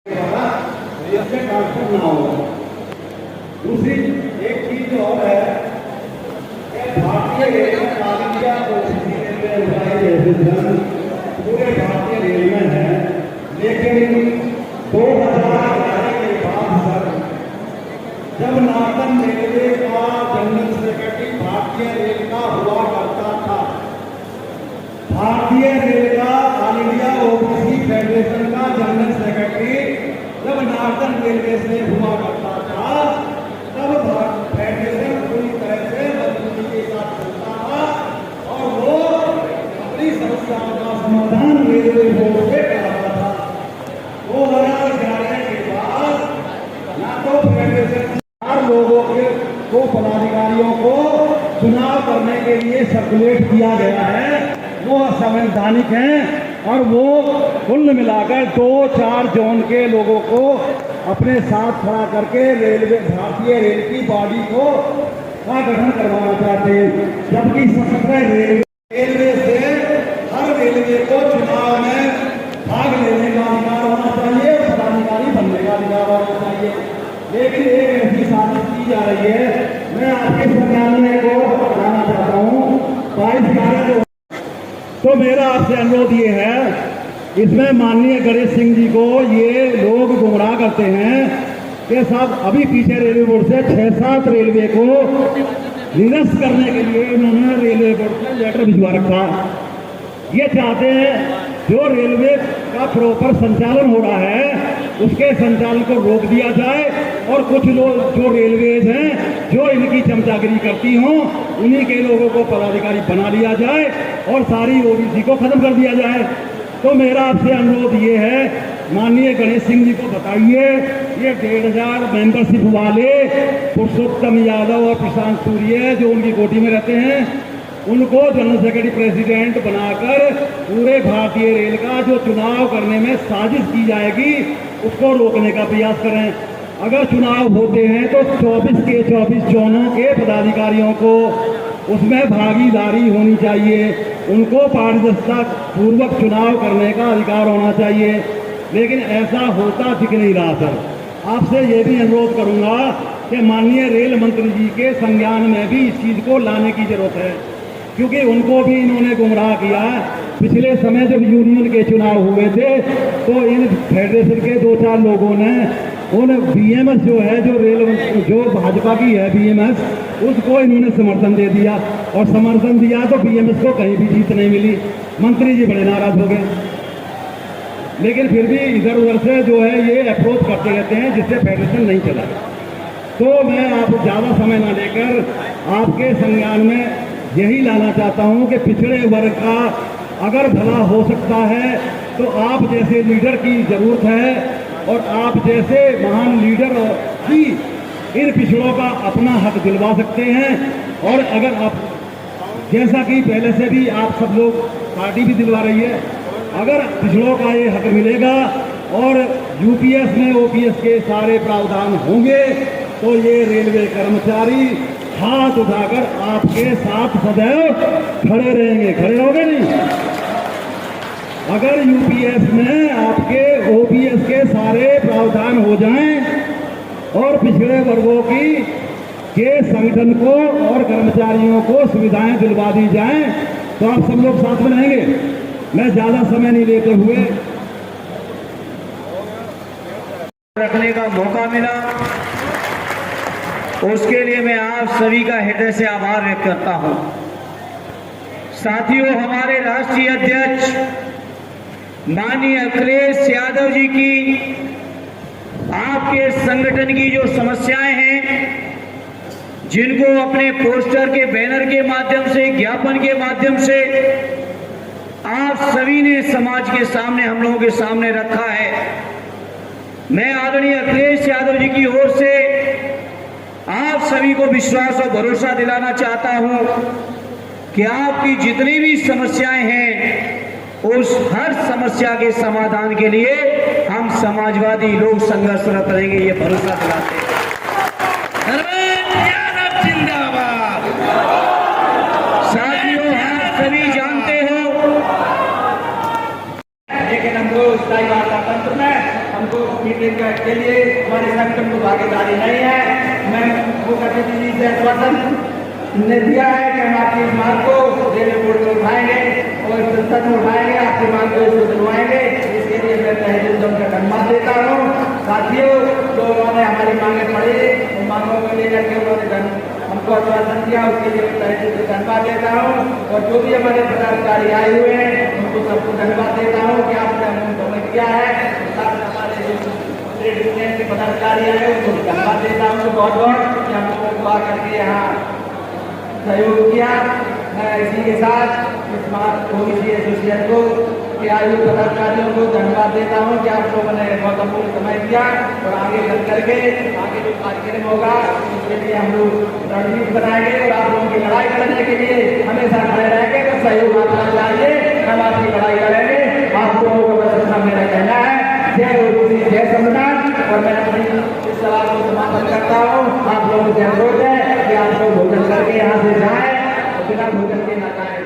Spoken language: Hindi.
ट्रांसफर ना हो। दूसरी एक चीज और है कि भारतीय रेल में पूरे भारतीय रेल में है, लेकिन 2011 के बाद जब नार्दर्न रेलवे का जनरल सेक्रेटरी भारतीय रेल का हुआ करता था, भारतीय रेल का ऑल इंडिया ओबीसी फेडरेशन का जनरल सेक्रेटरी जब नार्दर्न रेलवे से हुआ करता था, तब फेडरेशन पूरी तरह से मजबूती के साथ चलता था और वो अपनी समस्याओं का समाधान रेलवे बोर्ड से कराता था। 2011 के बाद ना तो फेडरेशन लोगों को पदाधिकारियों को चुनाव करने के लिए सर्कुलेट किया गया है, वो असंवैधानिक हैं और वो कुल मिलाकर 2-4 जोन के लोगों को अपने साथ खड़ा करके रेलवे भारतीय रेल की बॉडी को का गठन करवाना चाहते हैं, जबकि 17 रेलवे से हर रेलवे को चुनाव में भाग लेने का अधिकार होना चाहिए, पदाधिकारी बनने का अधिकार होना चाहिए। लेकिन एक ऐसी साजिश की जा रही है, मैं आपके संज्ञान को बताना चाहता हूँ 22/11 तो मेरा आपसे अनुरोध ये है, इसमें माननीय गणेश सिंह जी को ये लोग गुमराह करते हैं कि साहब अभी पीछे रेलवे बोर्ड से 6-7 रेलवे को निरस्त करने के लिए इन्होंने रेलवे बोर्ड से लेटर भिजवा रखा। ये चाहते हैं जो रेलवे का प्रॉपर संचालन हो रहा है उसके संचालन को रोक दिया जाए और कुछ लोग जो रेलवेज हैं जो इनकी चमचागिरी करती हों उन्हीं के लोगों को पदाधिकारी बना लिया जाए और सारी ओबीसी को खत्म कर दिया जाए। तो मेरा आपसे अनुरोध ये है, माननीय गणेश सिंह जी को बताइए ये 1,500 मेंबरशिप वाले पुरुषोत्तम यादव और प्रशांत सूर्य जो उनकी कोठी में रहते हैं उनको जनरल सेक्रेटरी प्रेसिडेंट बनाकर पूरे भारतीय रेल का जो चुनाव करने में साजिश की जाएगी उसको रोकने का प्रयास करें। अगर चुनाव होते हैं तो 24 के 24 जोनों के पदाधिकारियों को उसमें भागीदारी होनी चाहिए, उनको पारदर्शिता पूर्वक चुनाव करने का अधिकार होना चाहिए, लेकिन ऐसा होता दिख नहीं रहा। सर आपसे ये भी अनुरोध करूंगा कि माननीय रेल मंत्री जी के संज्ञान में भी इस चीज को लाने की जरूरत है, क्योंकि उनको भी इन्होंने गुमराह किया। पिछले समय जब यूनियन के चुनाव हुए थे तो इन फेडरेशन के 2-4 लोगों ने उन बीएमएस जो है जो भाजपा की है बीएमएस उसको इन्होंने समर्थन दे दिया और समर्थन दिया तो बीएमएस को कहीं भी जीत नहीं मिली। मंत्री जी बड़े नाराज हो गए, लेकिन फिर भी इधर उधर से जो है ये अप्रोच करते रहते हैं जिससे फेडरेशन नहीं चला। तो मैं आप ज़्यादा समय ना लेकर आपके संज्ञान में यही लाना चाहता हूं कि पिछड़े वर्ग का अगर भला हो सकता है तो आप जैसे लीडर की जरूरत है और आप जैसे महान लीडर ही इन पिछड़ों का अपना हक दिलवा सकते हैं। और अगर आप जैसा कि पहले से भी आप सब लोग पार्टी भी दिलवा रही है, अगर पिछड़ों का ये हक मिलेगा और यूपीएस में ओपीएस के सारे प्रावधान होंगे तो ये रेलवे कर्मचारी हाथ उठाकर आपके साथ सदैव खड़े रहेंगे। खड़े रहोगे नहीं? अगर यूपीएस में आपके ओपीएस के सारे प्रावधान हो जाएं और पिछड़े वर्गों के संगठन को और कर्मचारियों को सुविधाएं दिलवा दी जाएं तो आप सब लोग साथ में रहेंगे। मैं ज्यादा समय नहीं लेते हुए रखने का मौका मिला उसके लिए मैं आप सभी का हृदय से आभार व्यक्त करता हूं। साथियों, हमारे राष्ट्रीय अध्यक्ष माननीय अखिलेश यादव जी की आपके संगठन की जो समस्याएं हैं जिनको अपने पोस्टर के बैनर के माध्यम से ज्ञापन के माध्यम से आप सभी ने समाज के सामने हम लोगों के सामने रखा है, मैं आदरणीय अखिलेश यादव जी की ओर से आप सभी को विश्वास और भरोसा दिलाना चाहता हूं कि आपकी जितनी भी समस्याएं हैं उस हर समस्या के समाधान के लिए हम समाजवादी लोग संघर्षरत रहेंगे, ये भरोसा दिलाते हैं। जिंदाबाद। साथियों, आप सभी जानते हो, लेकिन हमको स्थायी वार्ता तंत्र में हमको मीटिंग के लिए हमारे संगठन को भागीदारी नहीं है। मैं मुख्य अतिथि जी से आश्वासन ने दिया है कि हम आपकी इस मांग को रेलवे बोर्ड में उठाएंगे और संसद में उठाएंगे, आपकी मांग को इसको दिलवाएंगे। इसके लिए मैं तहे दिल से उनका धन्यवाद देता हूँ। साथियों, जो उन्होंने हमारी मांगे पढ़ी, उन मांगों को लेकर के उन्होंने हमको आश्वासन दिया, उसके लिए मैं तहे दिल से धन्यवाद देता हूँ। और जो भी हमारे पदाधिकारी आए हुए हैं उनको सबको धन्यवाद देता हूँ कि आपने हमने किया है। साथ हमारे जो ट्रेड यूनियन के पदाधिकारी आए उनको धन्यवाद देता हूँ बहुत बहुत कि हम लोगों को आकर के यहाँ सहयोग किया। मैं इसी के साथ इस ओबीसी एसोसिएशन को के आयु पदाधिकारियों को धन्यवाद देता हूँ कि आप लोगों ने बहुत अमूल्य समय दिया और आगे चल करके आगे जो कार्यक्रम होगा उसके लिए हम लोग रणनीति बनाएंगे और आप लोगों की लड़ाई लड़ने के लिए हमेशा खड़े रहेंगे। तो सहयोग आपका चाहिए, हम आपकी लड़ाई लड़ेंगे। आप लोगों को बस इतना मेरा कहना है। जय ओबीसी, जय संविधान। और मैं अपनी इस सवाल को समापन करता हूँ। आप लोगों से अनुरोध है कि आप लोग भोजन करके यहाँ से जाएं और बिना भोजन के ना जाएं।